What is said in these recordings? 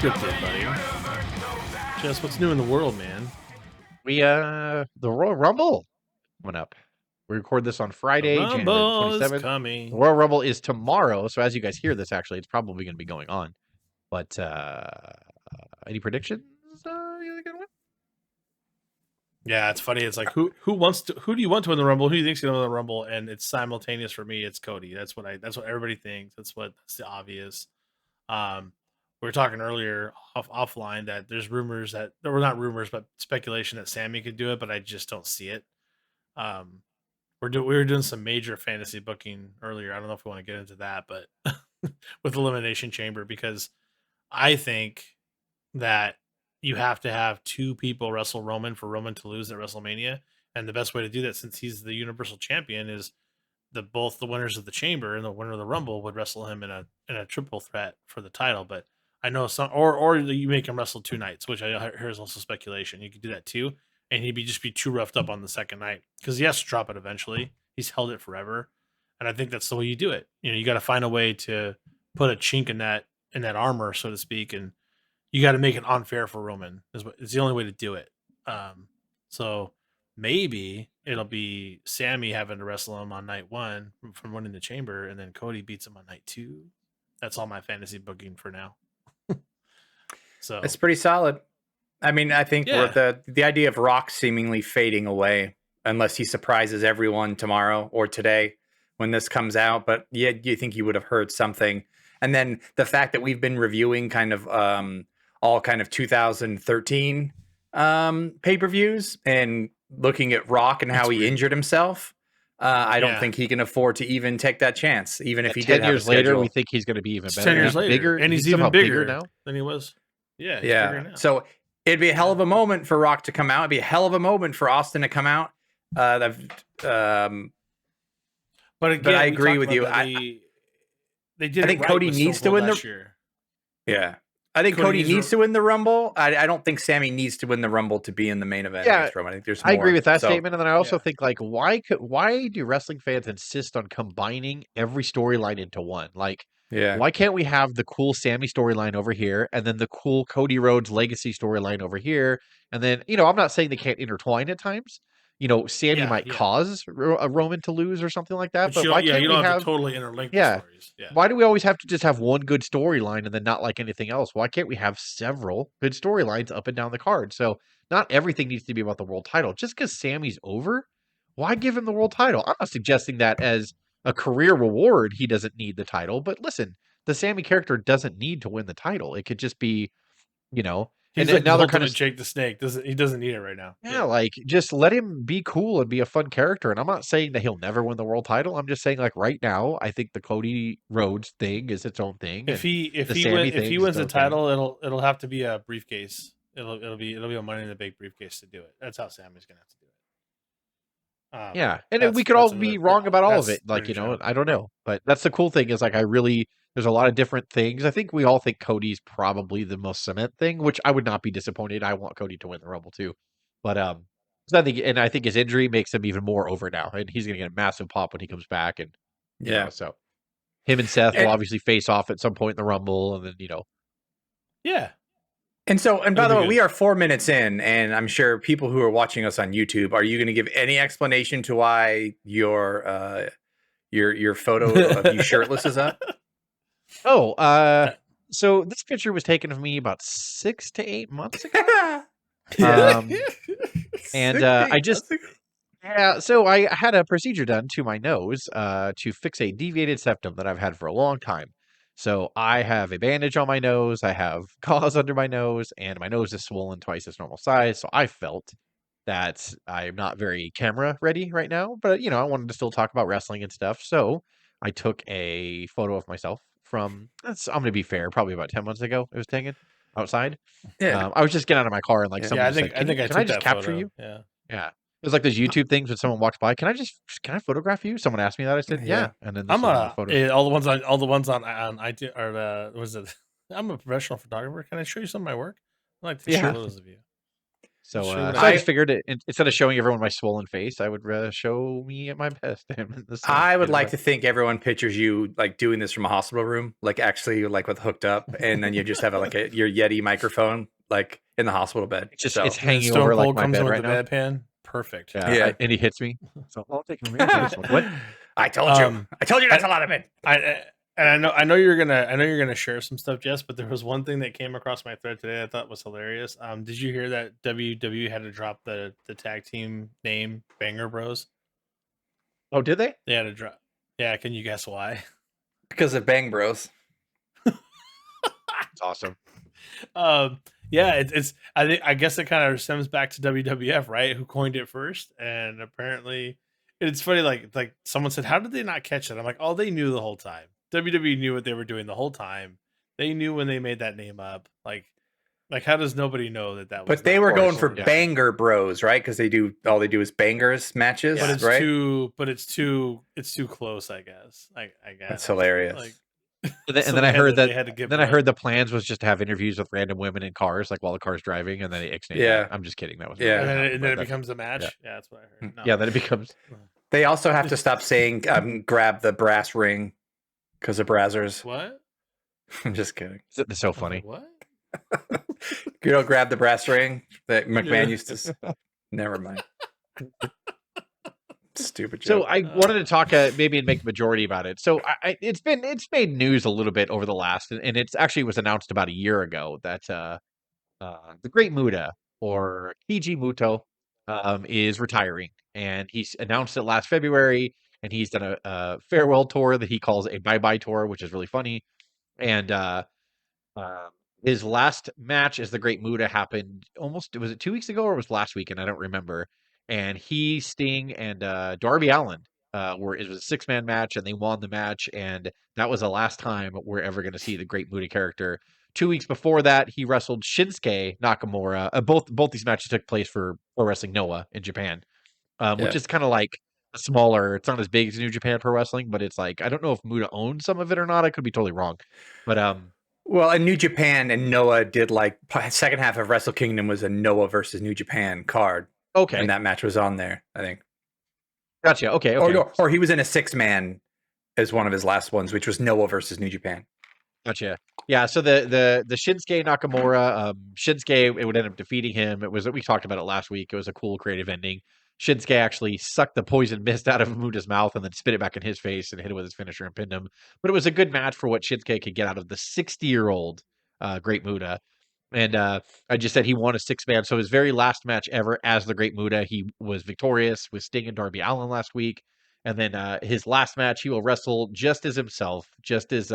Unscripted, buddy. Just what's new in the world, man. The Royal Rumble coming up. We record this on The Friday, January Rumble is 27th. The coming. Royal Rumble is tomorrow, so as you guys hear this, actually, it's probably going to be going on. But any predictions? You gonna win? Yeah, it's funny. It's like who do you want to win the Rumble? Who do you think's gonna win the Rumble? And it's simultaneous for me. It's Cody. That's what everybody thinks. That's the obvious. We were talking earlier offline that there's rumors that there were not rumors, but speculation that Sammy could do it, but I just don't see it. We were doing some major fantasy booking earlier. I don't know if we want to get into that, but with Elimination Chamber, because I think that you have to have two people wrestle Roman for Roman to lose at WrestleMania, and the best way to do that, since he's the Universal Champion, is both the winners of the Chamber and the winner of the Rumble would wrestle him in a triple threat for the title. But I know some, or you make him wrestle two nights, which I hear is also speculation. You could do that too, and he'd just be too roughed up on the second night because he has to drop it eventually. He's held it forever, and I think that's the way you do it. You got to find a way to put a chink in that armor, so to speak, and you got to make it unfair for Roman. It's the only way to do it. So maybe it'll be Sammy having to wrestle him on night one from winning the Chamber, and then Cody beats him on night two. That's all my fantasy booking for now. So it's pretty solid. I mean, I think the idea of Rock seemingly fading away, unless he surprises everyone tomorrow or today when this comes out. But yeah, you think you would have heard something. And then the fact that we've been reviewing kind of all kind of 2013 pay-per-views and looking at Rock and how he injured himself. I don't think he can afford to even take that chance, even if he did 10 years later, we think he's going to be even better. 10 years later, bigger, and he's even bigger now than he was. Yeah, yeah. So it'd be a hell of a moment for Rock to come out. It'd be a hell of a moment for Austin to come out. But again, I agree with you. I think Cody needs to win the. Yeah, I think Cody needs to win the Rumble. I don't think Sammy needs to win the Rumble to be in the main event. Yeah, I think there's more. I agree with that statement, and then I also think like why do wrestling fans insist on combining every storyline into one? Like, why can't we have the cool Sammy storyline over here, and then the cool Cody Rhodes legacy storyline over here, and then I'm not saying they can't intertwine at times. Sammy might cause a Roman to lose or something like that. But why can't you we don't have to totally interlink the stories? Yeah. Why do we always have to just have one good storyline and then not like anything else? Why can't we have several good storylines up and down the card? So not everything needs to be about the world title. Just because Sammy's over, why give him the world title? I'm not suggesting that as a career reward, he doesn't need the title. But listen, the Sammy character doesn't need to win the title. It could just be, He's like now they're kind of Jake the Snake. He doesn't need it right now. Yeah, like just let him be cool and be a fun character. And I'm not saying that he'll never win the world title. I'm just saying like right now, I think the Cody Rhodes thing is its own thing. If he wins the title, it'll have to be a briefcase. It'll be a Money in the Bank briefcase to do it. That's how Sammy's gonna have to do it. Yeah, and we could all be wrong about all of it. Like I don't know, but that's the cool thing is like there's a lot of different things. I think we all think Cody's probably the most cement thing, which I would not be disappointed. I want Cody to win the Rumble too. But I think his injury makes him even more over now. And he's gonna get a massive pop when he comes back. And so him and Seth will obviously face off at some point in the Rumble, and then Yeah. And by the way, we are 4 minutes in, and I'm sure people who are watching us on YouTube, are you going to give any explanation to why your photo of you shirtless is up? So this picture was taken of me about 6 to 8 months ago. So I had a procedure done to my nose to fix a deviated septum that I've had for a long time. So I have a bandage on my nose, I have gauze under my nose, and my nose is swollen twice its normal size. So I felt that I'm not very camera ready right now, but I wanted to still talk about wrestling and stuff. So I took a photo of myself I'm going to be fair, probably about 10 months ago it was taken outside. Yeah. I was just getting out of my car and like someone said, can I just capture you? Yeah. Yeah. It was like those YouTube things when someone walks by. Can I photograph you? Someone asked me that. I said, yeah. And then all the ones on IT I'm a professional photographer. Can I show you some of my work? I like to show those of you. So, Sure, so I just figured instead of showing everyone my swollen face, I would show me at my best. I would like to think everyone pictures you like doing this from a hospital room, like actually like with hooked up, and then you just have your Yeti microphone like in the hospital bed. It's hanging Stone over like Cold my comes bed in with right the now. bedpan. Perfect. Yeah. And he hits me. So I'll take advantage of this one. What? I told you. I told you that's a lot of it. I know you're gonna share some stuff, Jess, but there was one thing that came across my thread today I thought was hilarious. Did you hear that WWE had to drop the tag team name Banger Bros? Oh, did they? They had to drop. Yeah, can you guess why? Because of Bang Bros. It's awesome. Yeah, I guess it kind of stems back to WWF, right? Who coined it first, and apparently, it's funny. Like someone said, how did they not catch it? I'm like, oh, they knew the whole time. WWE knew what they were doing the whole time. They knew when they made that name up. Like how does nobody know that was? But they were going for Banger Bros, right? Because they do is bangers matches, but it's right? it's too close, I guess. I guess that's hilarious. Like, and then I heard I heard the plans was just to have interviews with random women in cars, like while the car's driving, and then they ixnayed that. I'm just kidding. That was and then it becomes a match. Yeah, that's what I heard. No. Yeah, then it becomes. They also have to stop saying grab the brass ring because of Brazzers. What? I'm just kidding. It's so funny. Like, what? You don't grab the brass ring that McMahon used to. Never mind. Stupid joke. So I wanted to talk maybe and make a majority about it. So it's made news a little bit over the last, and it's actually was announced about a year ago that the Great Muta, or Keiji Muto, is retiring, and he's announced it last February, and he's done a farewell tour that he calls a bye-bye tour, which is really funny. And his last match as the Great Muta happened was it 2 weeks ago or was last weekend? I don't remember. And he, Sting, and Darby Allin it was a 6-man match, and they won the match, and that was the last time we're ever going to see the Great Muta character. 2 weeks before that, he wrestled Shinsuke Nakamura. Both these matches took place for Pro Wrestling Noah in Japan, which is kind of like a smaller. It's not as big as New Japan Pro Wrestling, but it's like I don't know if Muta owns some of it or not. I could be totally wrong, but well, in New Japan and Noah did like second half of Wrestle Kingdom was a Noah versus New Japan card. Okay, and that match was on there, I think. Gotcha. Okay. Or he was in a 6-man as one of his last ones, which was Noah versus New Japan. Gotcha. Yeah. So the Shinsuke Nakamura, Shinsuke, it would end up defeating him. We talked about it last week. It was a cool creative ending. Shinsuke actually sucked the poison mist out of Muta's mouth and then spit it back in his face and hit him with his finisher and pinned him. But it was a good match for what Shinsuke could get out of the 60-year-old Great Muta. And I just said he won a 6-man. So his very last match ever as the Great Muta, he was victorious with Sting and Darby Allin last week. And then his last match, he will wrestle just as himself, just as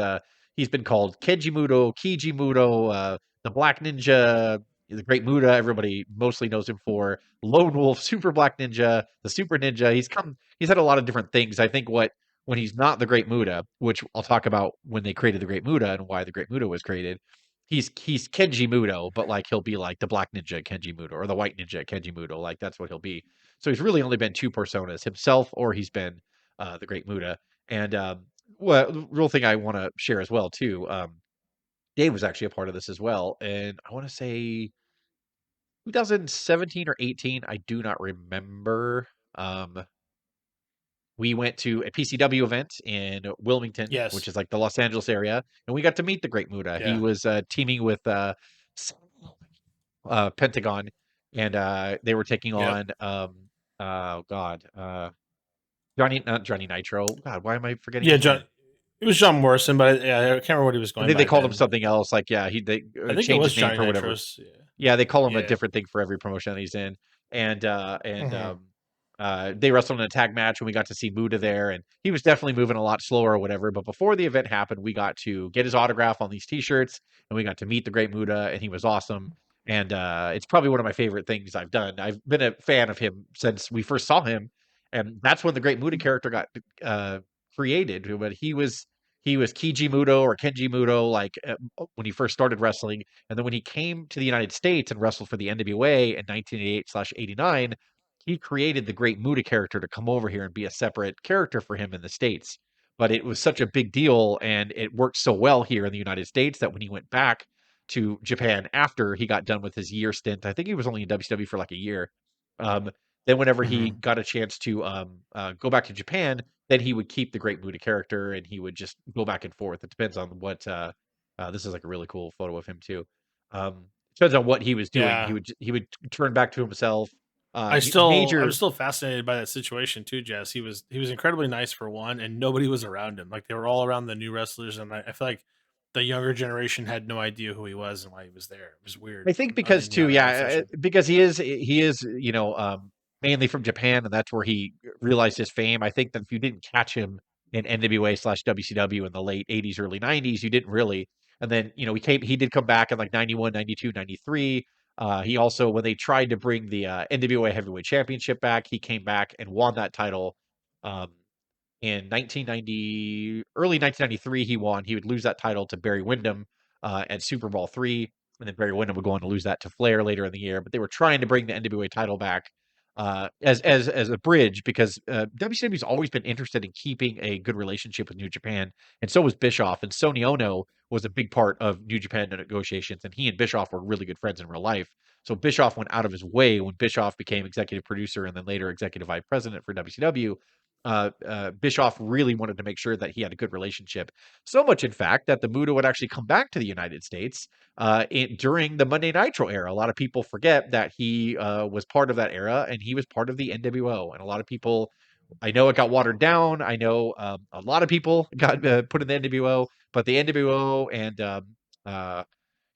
he's been called Keiji Muto, the Black Ninja, the Great Muta. Everybody mostly knows him for Lone Wolf, Super Black Ninja, the Super Ninja. He's had a lot of different things. I think when he's not the Great Muta, which I'll talk about when they created the Great Muta and why the Great Muta was created. He's Kenji Muto, but like he'll be like the Black Ninja Kenji Muto or the White Ninja Kenji Muto. Like that's what he'll be. So he's really only been 2 personas, himself or he's been the Great Muta. And the real thing I want to share as well too. Dave was actually a part of this as well, and I want to say 2017 or 18. I do not remember. We went to a PCW event in Wilmington, which is like the Los Angeles area, and we got to meet the Great Muta. Yeah. He was teaming with Pentagon, and they were taking on not Johnny Nitro. God, why am I forgetting? Yeah, John. It was John Morrison, but I can't remember what he was going. I think they called him something else. Like, they changed his name for whatever. Yeah, they call him a different thing for every promotion that he's in, and they wrestled in a tag match, and we got to see Muta there, and he was definitely moving a lot slower or whatever. But before the event happened, we got to get his autograph on these T-shirts, and we got to meet the Great Muta, and he was awesome. And it's probably one of my favorite things I've done. I've been a fan of him since we first saw him, and that's when the Great Muta character got created. But he was Keiji Muto or Kenji Muto when he first started wrestling, and then when he came to the United States and wrestled for the NWA in 1988/89. He created the Great Muta character to come over here and be a separate character for him in the States. But it was such a big deal, and it worked so well here in the United States that when he went back to Japan after he got done with his year stint. I think he was only in WCW for like a year. Then whenever he got a chance to go back to Japan, then he would keep the Great Muta character and he would just go back and forth. It depends on what. This is like a really cool photo of him too. Depends on what he was doing. Yeah. He would turn back to himself. I'm Major. still fascinated by that situation too, Jess. He was incredibly nice for one, and nobody was around him. Like they were all around the new wrestlers, and I feel like the younger generation had no idea who he was and why he was there. It was weird. I think because In the too, underground yeah, session. because he is, mainly from Japan, and that's where he realized his fame. I think that if you didn't catch him in NWA/WCW in the late '80s, early '90s, you didn't really. And then he did come back in like '91, '92, '93. He also, when they tried to bring the NWA Heavyweight Championship back, he came back and won that title. Um, in 1990, early 1993, he won. He would lose that title to Barry Windham at Super Bowl III, and then Barry Windham would go on to lose that to Flair later in the year. But they were trying to bring the NWA title back as a bridge because WCW's always been interested in keeping a good relationship with New Japan, and so was Bischoff. And Sonny Ono was a big part of New Japan negotiations, and he and Bischoff were really good friends in real life. So Bischoff went out of his way when Bischoff became executive producer and then later executive vice president for WCW. Bischoff really wanted to make sure that he had a good relationship. So much, in fact, that the Muta would actually come back to the United States during the Monday Nitro era. A lot of people forget that he was part of that era and he was part of the NWO. And a lot of people, I know it got watered down. I know a lot of people got put in the NWO, but the NWO and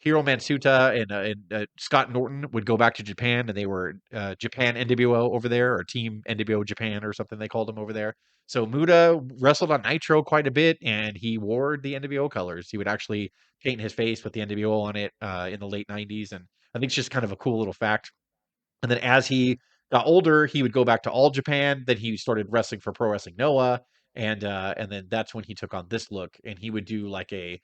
Hiro Mansuta and Scott Norton would go back to Japan, and they were Japan NWO over there, or Team NWO Japan, or something they called them over there. So Muta wrestled on Nitro quite a bit, and he wore the NWO colors. He would actually paint his face with the NWO on it in the late '90s, and I think it's just kind of a cool little fact. And then as he got older, he would go back to All Japan. Then he started wrestling for Pro Wrestling Noah, and then that's when he took on this look. And he would do like a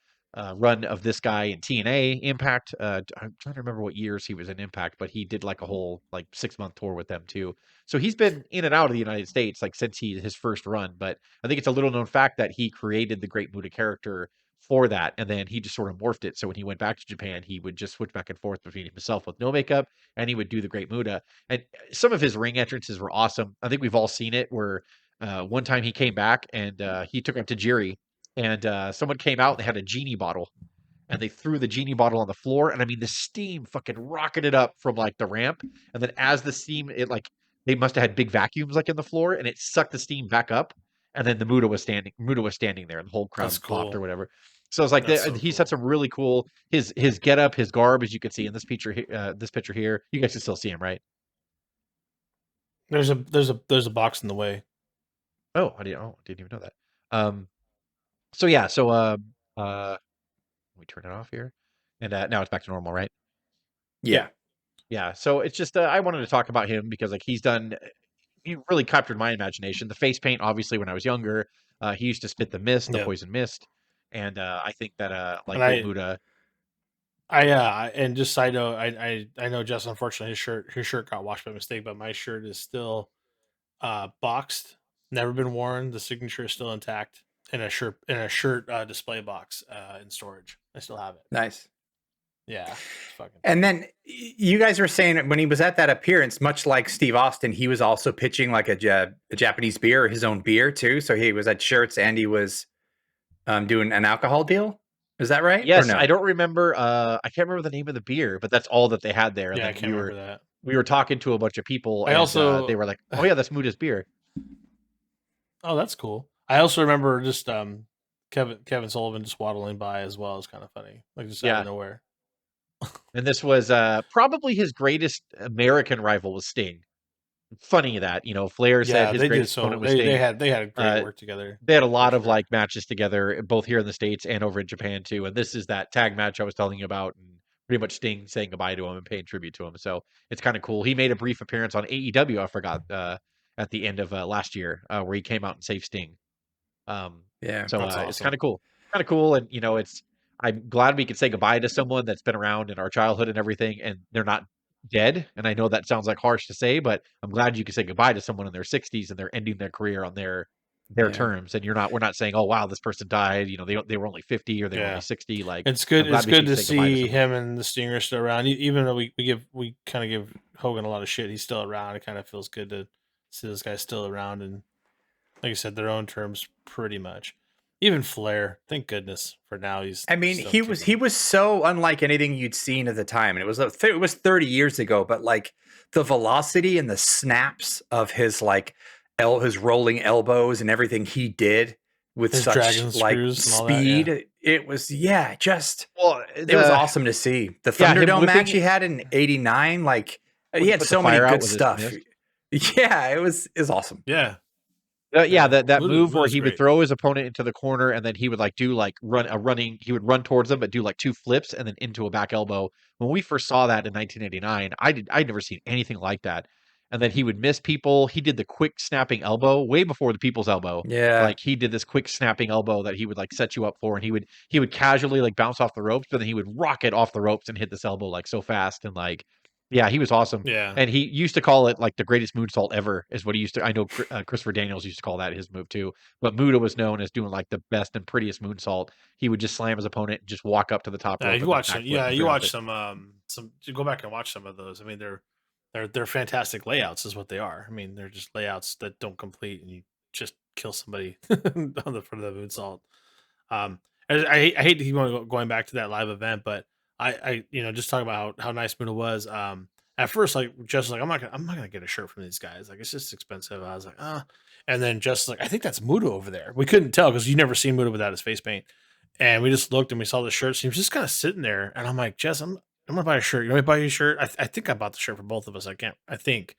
run of this guy in TNA Impact. I'm trying to remember what years he was in Impact, but he did like a whole like 6 month tour with them too. So he's been in and out of the United States like since his first run. But I think it's a little known fact that he created the Great Muta character for that, and then he just sort of morphed it. So when he went back to Japan, he would just switch back and forth between himself with no makeup and he would do the Great Muta. And some of his ring entrances were awesome. I think we've all seen it where one time he came back and he took up to Jiri, and someone came out and they had a genie bottle and they threw the genie bottle on the floor. And I mean, the steam fucking rocketed up from like the ramp. And then as the steam, it like, they must have had big vacuums like in the floor and it sucked the steam back up. And then the Muta was standing there and the whole crowd That's popped cool. or whatever. So it's like he's had some really cool his get up, his garb, as you can see in this picture. This picture here, you guys can still see him, right? There's a box in the way. Oh, I didn't even know that. So yeah, so we turn it off here, and now it's back to normal, right? Yeah. Yeah. So it's just I wanted to talk about him because like he really captured my imagination. The face paint, obviously, when I was younger, he used to spit the mist, the Yeah. poison mist, and I think that like And Muta. and just side note, I know Jess, unfortunately his shirt got washed by mistake, but my shirt is still boxed, never been worn. The signature is still intact in a shirt display box in storage. I still have it. Nice. Yeah. And then you guys were saying when he was at that appearance, much like Steve Austin, he was also pitching like a Japanese beer, his own beer too. So he was at shirts and he was doing an alcohol deal. Is that right? Yes, or no? I don't remember. I can't remember the name of the beer, but that's all that they had there. And Yeah, then I can't remember that. We were talking to a bunch of people, I and also they were like, "Oh yeah, that's Muta's beer." Oh, that's cool. I also remember just Kevin Sullivan just waddling by as well. It's kind of funny, like just out of nowhere. And this was probably his greatest American rival was Sting. Funny that Flair said his greatest opponent was Sting. They had great work together. They had a lot of like matches together, both here in the States and over in Japan too. And this is that tag match I was telling you about, and pretty much Sting saying goodbye to him and paying tribute to him. So it's kind of cool. He made a brief appearance on AEW. I forgot at the end of last year where he came out and saved Sting. Yeah, so awesome. It's kind of cool. Kind of cool, and I'm glad we could say goodbye to someone that's been around in our childhood and everything, and they're not dead. And I know that sounds like harsh to say, but I'm glad you could say goodbye to someone in their 60s and they're ending their career on their their terms, and we're not saying, oh wow, this person died, they were only 50 or they were only 60. Like, it's good. I'm glad It's we good to say goodbye to see someone. him and the Stinger still around. Even though we kind of give Hogan a lot of shit, he's still around. It kind of feels good to see this guy still around, and like I said, their own terms pretty much. Even Flair, thank goodness for now. I mean, he was so unlike anything you'd seen at the time, and it was 30 years ago. But like the velocity and the snaps of his his rolling elbows and everything he did with his such dragon like screws and all speed, that, it was just Well, it was awesome to see. The Thunderdome match he had in '89, like he had so many good stuff. Yeah, it was awesome. Yeah. That move where he would great. throw his opponent into the corner and then he would he would run towards them but do like 2 flips and then into a back elbow. When we first saw that in 1989, I'd never seen anything like that. And then he would miss people. He did the quick snapping elbow way before the people's elbow. Yeah. Like he did this quick snapping elbow that he would like set you up for, and he would casually like bounce off the ropes, but then he would rocket off the ropes and hit this elbow like so fast, and like, yeah, he was awesome. Yeah. And he used to call it like the greatest moonsault ever is what he used to. I know Christopher Daniels used to call that his move too. But Muda was known as doing like the best and prettiest moonsault. He would just slam his opponent and just walk up to the top rope. You watch some. Yeah, you watch some. You go back and watch some of those. I mean, they're fantastic layouts, is what they are. I mean, they're just layouts that don't complete, and you just kill somebody on the front of the moonsault. I hate to keep going back to that live event, but I just talking about how nice Muda was. At first, like just like I'm not gonna get a shirt from these guys. Like it's just expensive. I was like, and then just like I think that's Muda over there. We couldn't tell because you never seen Muda without his face paint, and we just looked and we saw the shirts. He was just kind of sitting there, and I'm like, Jess, I'm gonna buy a shirt. You want me to buy you a shirt? I think I bought the shirt for both of us. I think.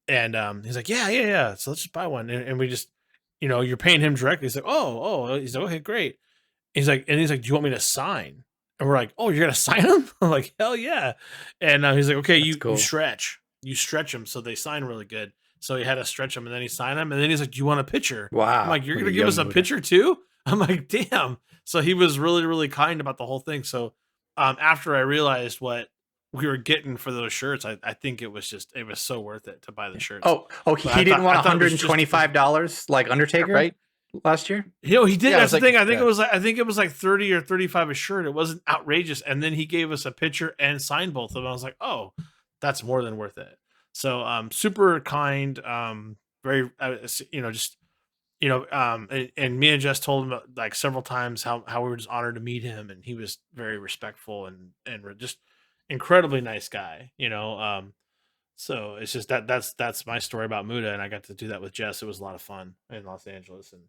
And he's like, yeah. So let's just buy one. And we just, you're paying him directly. He's like, oh. He's like, okay, great. He's like, do you want me to sign? And we're like, oh, you're gonna sign him? I'm like, hell yeah. And he's like, okay, you stretch them so they sign really good. So he had to stretch them, and then he signed them, and then he's like, do you want a picture? Wow. I'm like, you're gonna give us a picture too? I'm like, damn. So he was really, really kind about the whole thing. So after I realized what we were getting for those shirts, I think it was so worth it to buy the shirts. He didn't want $125 like Undertaker, right? Last year, he did. Yeah, that's the thing. I think it was like 30 or 35 a shirt. It wasn't outrageous. And then he gave us a picture and signed both of them. I was like, oh, that's more than worth it. So super kind, very and me and Jess told him like several times how we were just honored to meet him, and he was very respectful and just incredibly nice guy. So it's just that's my story about Muda, and I got to do that with Jess. It was a lot of fun in Los Angeles, and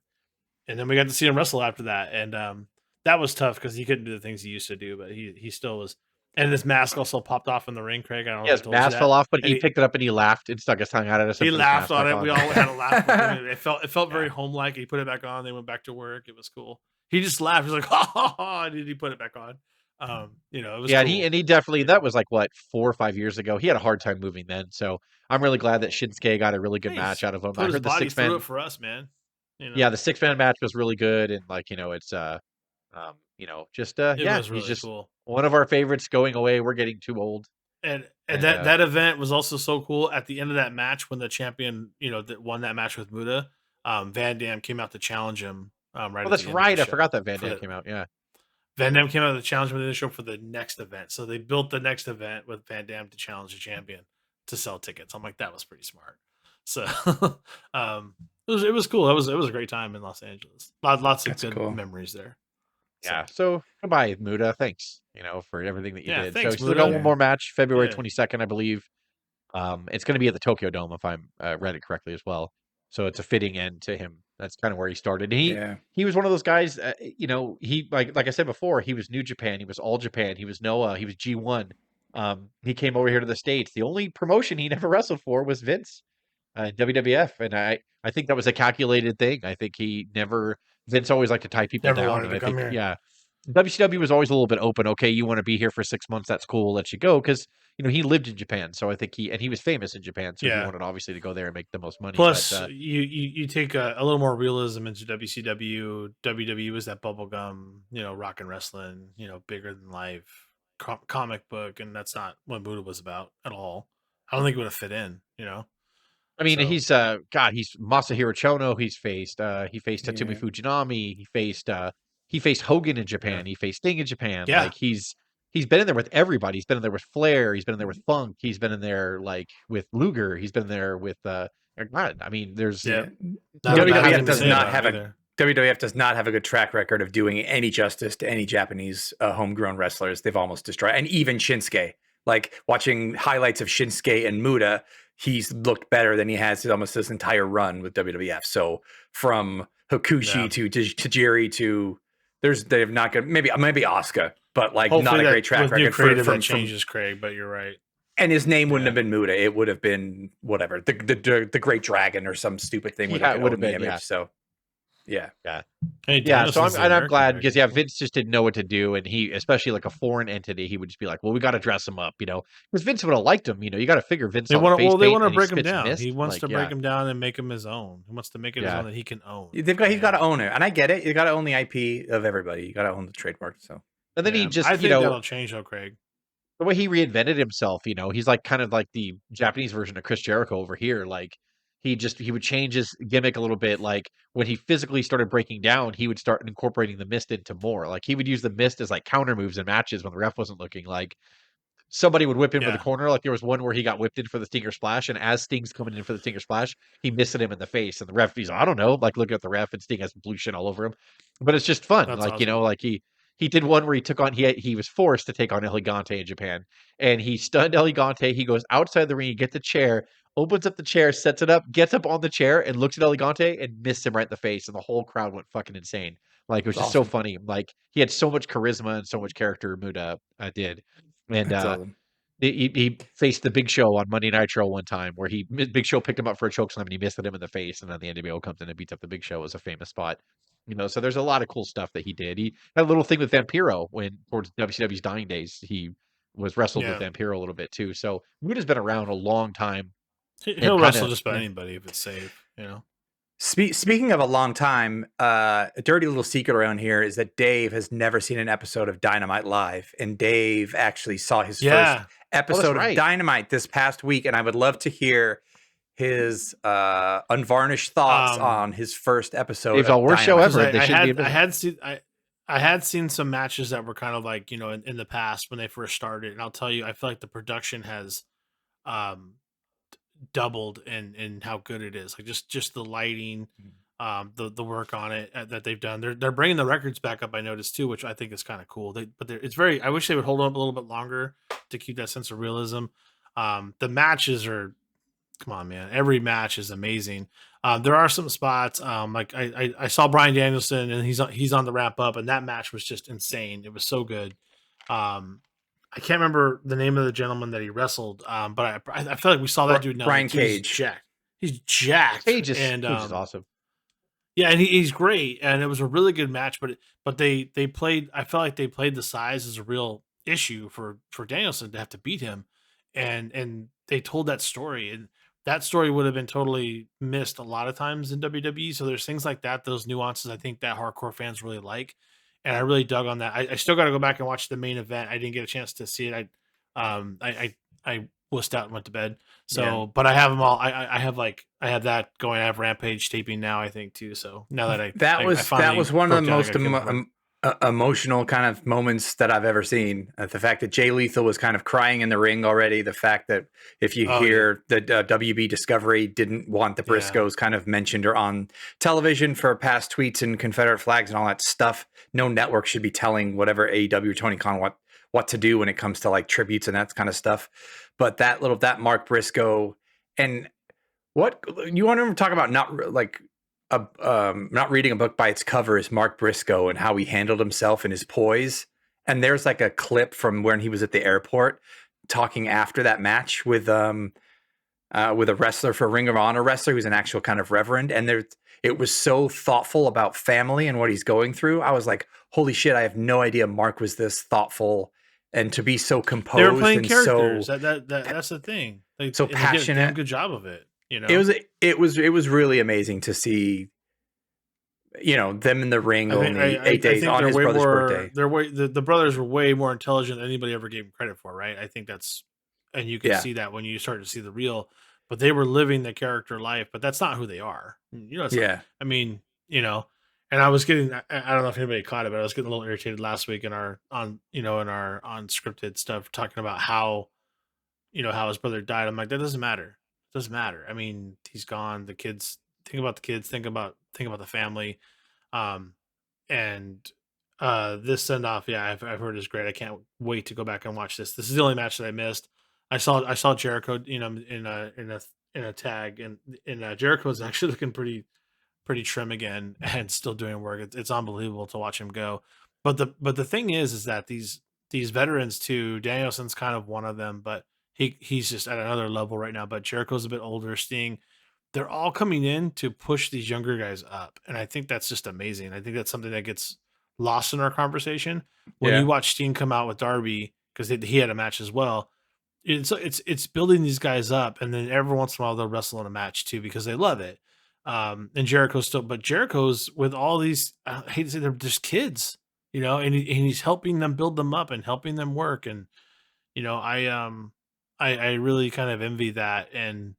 then we got to see him wrestle after that, and that was tough because he couldn't do the things he used to do, but he still was. And his mask also popped off in the ring, Craig. I don't know. His mask fell off, but he picked it up and he laughed and stuck his tongue out at us. He laughed on it. We all had a laugh. It felt very home-like. He put it back on. They went back to work. It was cool. He just laughed. He was like, ha ha ha. Did he put it back on? It was cool. and he definitely, that was like what, 4 or 5 years ago. He had a hard time moving then, so I'm really glad that Shinsuke got a really good match out of him. I heard the 6-man through it for us, man. Yeah, the 6-man match was really good, and like it's was really he's just cool. One of our favorites going away. We're getting too old. And that event was also so cool. At the end of that match, when the champion that won that match with Muda, Van Dam came out to challenge him. Right. Oh, that's right. I forgot that Van Dam came out. Yeah. Van Dam came out to challenge him in the show for the next event. So they built the next event with Van Dam to challenge the champion to sell tickets. I'm like, that was pretty smart. So it was cool. It was a great time in Los Angeles. Lots of good memories there. Yeah. So goodbye, Muda. Thanks, for everything that you did. Thanks, so we still got one more match, February 22nd, I believe. It's going to be at the Tokyo Dome, if I'm read it correctly as well. So it's a fitting end to him. That's kind of where he started. And he was one of those guys. He like I said before, he was New Japan. He was All Japan. He was Noah. He was G1. He came over here to the States. The only promotion he never wrestled for was Vince, WWF, and I think that was a calculated thing. I think Vince always liked to tie people down. And I think, WCW was always a little bit open. Okay, you want to be here for 6 months? That's cool. Let you go, because he lived in Japan, so I think he was famous in Japan, so he wanted obviously to go there and make the most money. Plus, you take a little more realism into WCW. WWE was that bubblegum, rock and wrestling, bigger than life comic book, and that's not what Buddha was about at all. I don't think it would have fit in, I mean, So, he's he's Masahiro Chono. He faced Tatsumi Yeah. Fujinami. He faced Hogan in Japan. yeah. He faced Sting in Japan. Yeah. Like he's been in there with everybody. He's been in there with Flair. He's been in there with Funk. He's been in there like with Luger. He's been there with God, I mean, there's Yeah. don't even have WWF to does name not it. have a WWF does not have a good track record of doing any justice to any Japanese homegrown wrestlers. They've almost destroyed, and even Shinsuke. Like watching highlights of Shinsuke and Muda, he's looked better than he has almost this entire run with WWF. So from Hakushi to Tajiri to they've not got maybe Asuka, but like Hopefully not a great track record that changes Craig, but you're right. and his name wouldn't have been Muda. It would have been whatever the Great Dragon or some stupid thing would have been the image. Yeah. So yeah. Hey, Yeah, so I'm glad because Dragon. Vince just didn't know what to do, and he, especially like a foreign entity, he would just be like, "Well, we got to dress him up," because Vince would have liked him. You got to figure Vince. They want to break him down. He wants to break him down and make him his own. He wants to make it his own that he can own. He's got to own it, and I get it. You got to own the IP of everybody. You got to own the trademark. So, and then he just, I think that'll change though, Craig. The way he reinvented himself, he's like kind of like the Japanese version of Chris Jericho over here. Like he would change his gimmick a little bit. Like when he physically started breaking down, he would start incorporating the mist into more. Like he would use the mist as like counter moves in matches when the ref wasn't looking. Like somebody would whip him for the corner. Like there was one where he got whipped in for the Stinger Splash, and as Sting's coming in for the Stinger Splash, he missed him in the face, and the ref, I don't know, like looking at the ref, and Sting has blue shit all over him. But it's just fun. That's like awesome. like he did one where he was forced to take on El Gigante in Japan, and he stunned El Gigante. He goes outside the ring, he gets the chair, opens up the chair, sets it up, gets up on the chair, and looks at El Gigante and missed him right in the face, and the whole crowd went fucking insane. Like it was just so funny. Like he had so much charisma and so much character. Muda did, and awesome. He faced the Big Show on Monday Nitro one time, where Big Show picked him up for a chokeslam and he missed him in the face, and then the NWO comes in and beats up the Big Show. It was a famous spot. So there's a lot of cool stuff that he did. He had a little thing with Vampiro when towards WCW's dying days. He was wrestled with Vampiro a little bit too. So Muda's been around a long time. He'll wrestle just about anybody if it's safe, Speaking of a long time, a dirty little secret around here is that Dave has never seen an episode of Dynamite live, and Dave actually saw his first episode of Dynamite this past week, and I would love to hear his unvarnished thoughts on his first episode. It's our worst show ever. I had seen some matches that were kind of like in the past when they first started, and I'll tell you, I feel like the production has doubled in how good it is. Like just the lighting, the work on it that they've done. They're bringing the records back up. I noticed too, which I think is kind of cool. It's very. I wish they would hold on a little bit longer to keep that sense of realism. The matches are. Come on, man! Every match is amazing. There are some spots, like I saw Bryan Danielson, and he's on the wrap up, and that match was just insane. It was so good. I can't remember the name of the gentleman that he wrestled, but I feel like we saw that dude now. Brian Cage. He's jacked. Cage is awesome. Yeah, and he's great, and it was a really good match. But they played. I felt like they played the size as a real issue for Danielson to have to beat him, and they told that story, and that story would have been totally missed a lot of times in WWE. So there's things like that, those nuances I think that hardcore fans really like. And I really dug on that. I still got to go back and watch the main event. I didn't get a chance to see it. I wussed out and went to bed. So, but I have them all. I have that going. I have Rampage taping now, I think too. So now that that was one of the most emotional kind of moments that I've ever seen. The fact that Jay Lethal was kind of crying in the ring already. The fact that if you hear that WB Discovery didn't want the Briscoes kind of mentioned or on television for past tweets and Confederate flags and all that stuff, no network should be telling whatever AEW or Tony Khan what to do when it comes to like tributes and that kind of stuff. But that Mark Briscoe, and what you want to talk about, not reading a book by its cover, is Mark Briscoe and how he handled himself and his poise. And there's like a clip from when he was at the airport talking after that match with a wrestler for Ring of Honor wrestler who's an actual kind of reverend. And it was so thoughtful about family and what he's going through. I was like, holy shit, I have no idea Mark was this thoughtful and to be so composed. They were playing and characters. That's the thing. So passionate. They did a damn good job of it. It was really amazing to see, them in the ring only 8 days on his brother's birthday. The brothers were way more intelligent than anybody ever gave him credit for, right? I think and you can see that when you start to see the real but they were living the character life, but that's not who they are. You know, it's Yeah. I mean, you know, and I was getting, I don't know if anybody caught it, but I was getting a little irritated last week in our unscripted stuff, talking about how, how his brother died. I'm like, that doesn't matter. It doesn't matter. I mean, he's gone. The kids, think about the kids, think about the family. Um, and this send off, yeah, I've heard is great. I can't wait to go back and watch this. This is the only match that I missed. I saw Jericho, in a tag, and Jericho was actually looking pretty trim again and still doing work. It's unbelievable to watch him go. But the thing is that these veterans too, Danielson's kind of one of them, but he's just at another level right now. But Jericho's a bit older, Sting, they're all coming in to push these younger guys up. And I think that's just amazing. I think that's something that gets lost in our conversation. When you watch Sting come out with Darby, because he had a match as well, it's building these guys up, and then every once in a while they'll wrestle in a match too because they love it. And Jericho's with all these, I hate to say they're just kids, and he's helping them build them up and helping them work. And, I really kind of envy that. And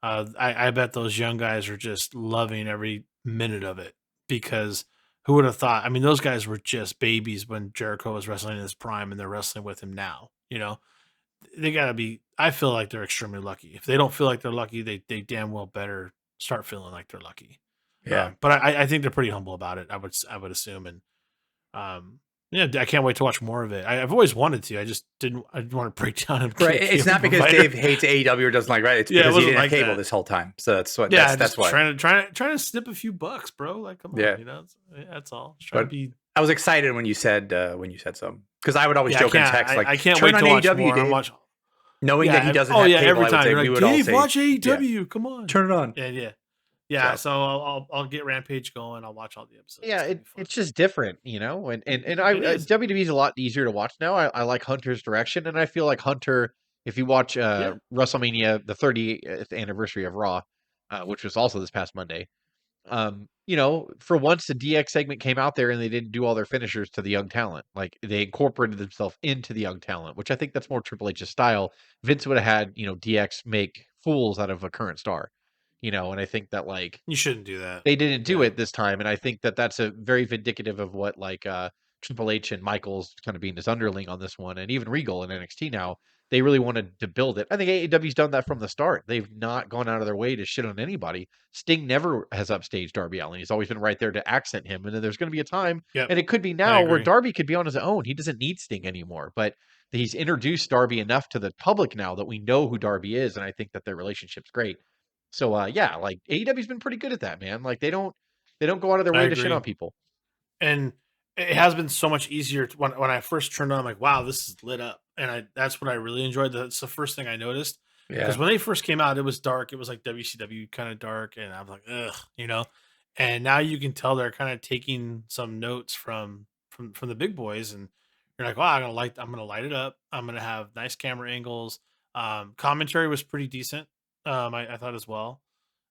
I bet those young guys are just loving every minute of it, because who would have thought? I mean, those guys were just babies when Jericho was wrestling in his prime, and they're wrestling with him now. They gotta be. I feel like they're extremely lucky. If they don't feel like they're lucky, they damn well better start feeling like they're lucky. Yeah. But I think they're pretty humble about it. I would assume. And yeah, I can't wait to watch more of it. I've always wanted to. I just didn't. I didn't want to break down and Right. It's not because Dave hates AEW or doesn't like, right? It's because he didn't have cable this whole time. So that's what. Yeah, that's why. Trying to snip a few bucks, bro. Like, come on, that's all. Just trying to be. I was excited when you said something, because I would always joke in text like, I can't wait to watch AEW, more. Watch. Knowing that he doesn't have cable, every time we would Dave, all say, watch AEW. Come on, turn it on. Yeah. So I'll get Rampage going. I'll watch all the episodes. Yeah, it's just different, and WWE is a lot easier to watch now. I like Hunter's direction, and I feel like Hunter, if you watch WrestleMania, the 30th anniversary of Raw, which was also this past Monday, for once the DX segment came out there and they didn't do all their finishers to the young talent. Like, they incorporated themselves into the young talent, which I think that's more Triple H's style. Vince would have had, DX make fools out of a current star, and I think that, like, you shouldn't do that. They didn't do it this time. And I think that that's a very vindicative of what, like, Triple H and Michaels kind of being his underling on this one, and even Regal in NXT now, they really wanted to build it. I think AEW's done that from the start. They've not gone out of their way to shit on anybody. Sting never has upstaged Darby Allin. He's always been right there to accent him. And then there's going to be a time, and it could be now, where Darby could be on his own. He doesn't need Sting anymore. But he's introduced Darby enough to the public now that we know who Darby is, and I think that their relationship's great. So like AEW's been pretty good at that, man. Like, they don't go out of their way to shit on people. And it has been so much easier when I first turned on. I'm like, wow, this is lit up, and that's what I really enjoyed. That's the first thing I noticed, because when they first came out, it was dark. It was like WCW kind of dark, and I'm like, ugh, And now you can tell they're kind of taking some notes from the big boys, and you're like, wow, I'm gonna light it up. I'm gonna have nice camera angles. Commentary was pretty decent. I thought as well.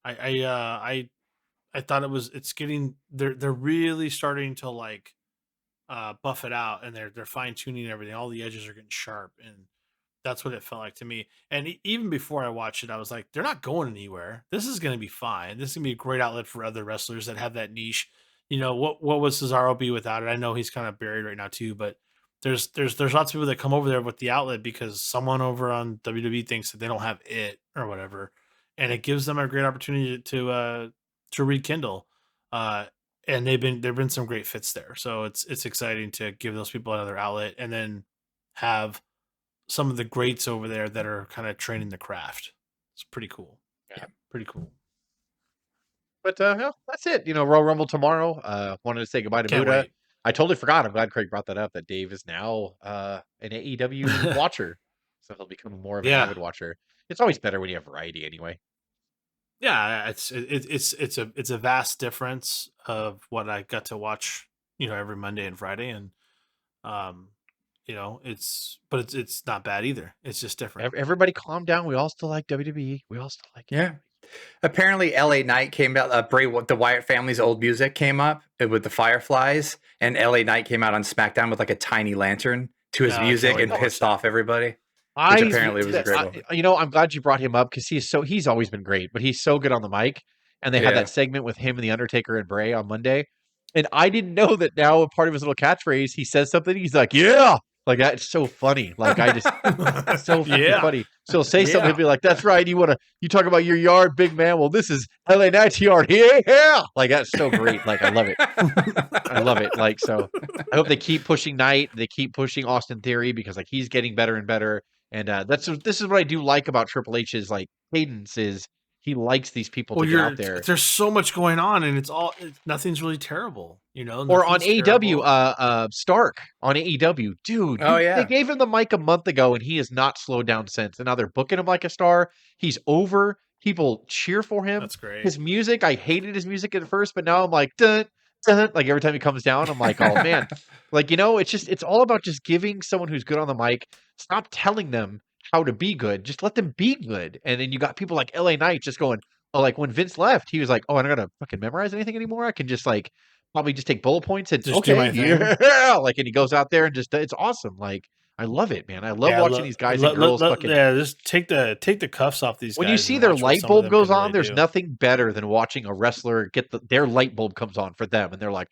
I thought it's getting, they're really starting to, like, buff it out, and they're fine tuning everything. All the edges are getting sharp, and that's what it felt like to me. And even before I watched it, I was like, they're not going anywhere. This is going to be fine. This is going to be a great outlet for other wrestlers that have that niche. What would Cesaro be without it? I know he's kind of buried right now too, but there's lots of people that come over there with the outlet because someone over on WWE thinks that they don't have it or whatever, and it gives them a great opportunity to rekindle. And there've been some great fits there, so it's exciting to give those people another outlet, and then have some of the greats over there that are kind of training the craft. It's pretty cool. Yeah, pretty cool. But that's it. Royal Rumble tomorrow. Wanted to say goodbye to Can't Buddha. wait. I totally forgot. I'm glad Craig brought that up, that Dave is now an AEW watcher, so he'll become more of an avid watcher. It's always better when you have variety, anyway. Yeah, it's a vast difference of what I got to watch, every Monday and Friday, and it's not bad either. It's just different. Everybody calm down. We all still like WWE. We all still like it. Yeah. Apparently, LA Knight came out. The Wyatt family's old music came up with the Fireflies, and LA Knight came out on SmackDown with like a tiny lantern to his music and pissed off everybody. which apparently was a great moment. I'm glad you brought him up because he's always been great, but he's so good on the mic. And they had that segment with him and the Undertaker and Bray on Monday. And I didn't know that now a part of his little catchphrase, he says something, he's like, yeah. Like that's so funny. Like I just so fucking funny. So he'll say something, he'll be like, that's right. You talk about your yard, big man. Well, this is LA Knight's yard. Yeah. Like that's so great. Like I love it. I love it. Like so I hope they keep pushing Knight. They keep pushing Austin Theory because like he's getting better and better. And this is what I do like about Triple H's like cadence is he likes these people to get out there. There's so much going on, and nothing's really terrible, Or on AEW, Stark on AEW, dude. They gave him the mic a month ago, and he has not slowed down since. And now they're booking him like a star. He's over. People cheer for him. That's great. His music, I hated his music at first, but now I'm like, dun, dun. Like every time he comes down, I'm like, oh man, like it's all about just giving someone who's good on the mic. Stop telling them how to be good, just let them be good. And then you got people like LA Knight just going, oh, like when Vince left, he was like, oh, I don't gotta fucking memorize anything anymore. I can just like probably just take bullet points and just do my thing. Like, and he goes out there and just it's awesome. Like I love it, man. I love watching these guys and girls fucking just take the cuffs off these guys. When you see their light bulb goes on, there's nothing better than watching a wrestler get their light bulb comes on for them and they're like,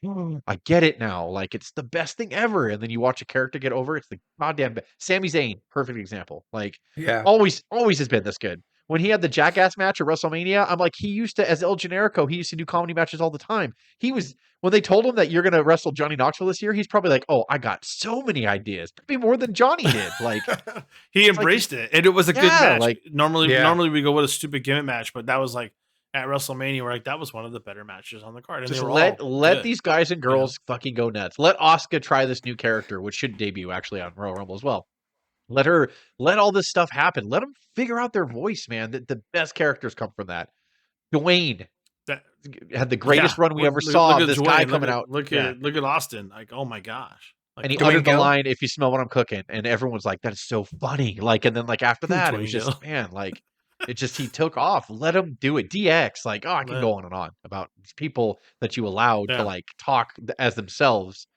I get it now. Like it's the best thing ever. And then you watch a character get over, it's the goddamn best. Sami Zayn, perfect example. Like always has been this good. When he had the Jackass match at WrestleMania, I'm like, he used to, as El Generico, he used to do comedy matches all the time. When they told him that you're going to wrestle Johnny Knoxville this year, he's probably like, oh, I got so many ideas. Probably more than Johnny did. Like he embraced it. And it was a good match. Like normally we go with a stupid gimmick match, but that was like at WrestleMania where like that was one of the better matches on the card. And just let these guys and girls fucking go nuts. Let Asuka try this new character, which should debut actually on Royal Rumble as well. Let all this stuff happen. Let them figure out their voice, man. The best characters come from that. Dwayne had the greatest run we ever saw. This guy coming out. Look at Austin. Like, oh my gosh. Like, and he uttered the line, if you smell what I'm cooking. And everyone's like, that is so funny. Like, and then like after that, it was just, man, like it just, he took off. Let him do it. DX, like, I can go on and on about these people that you allowed to like talk as themselves.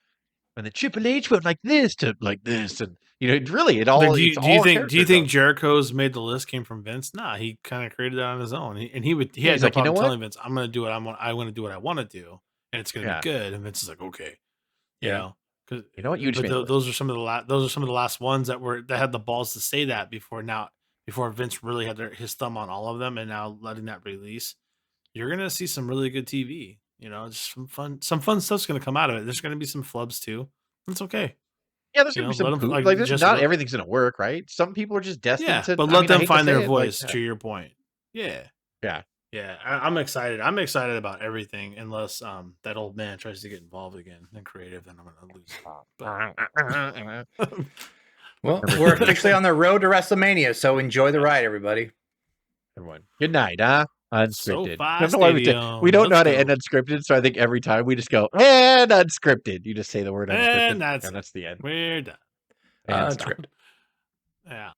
And then Triple H went like this to like this, and really it all. Like, do you think Jericho's made the list came from Vince? Nah, he kind of created that on his own. He had no problem telling Vince, "I'm going to do what I want to do what I want to do, and it's going to be good." And Vince is like, "Okay, because you know what, you those are some of the last ones that had the balls to say that before Vince really had his thumb on all of them, and now letting that release, you're going to see some really good TV. Just some fun stuff's going to come out of it. There's going to be some flubs too. It's okay. Yeah, there's going to be some poop. Like not everything's going to work, right? Some people are just destined to. But let them find their voice. To your point, yeah. I'm excited. I'm excited about everything, unless that old man tries to get involved again in creative. Then I'm going to lose. Well, we're officially on the road to WrestleMania, so enjoy the ride, everybody. Everyone, good night, huh? Unscripted. So we don't know how to end unscripted, so I think every time we just go and unscripted. You just say the word unscripted, and that's the end. We're done. Unscripted. Yeah.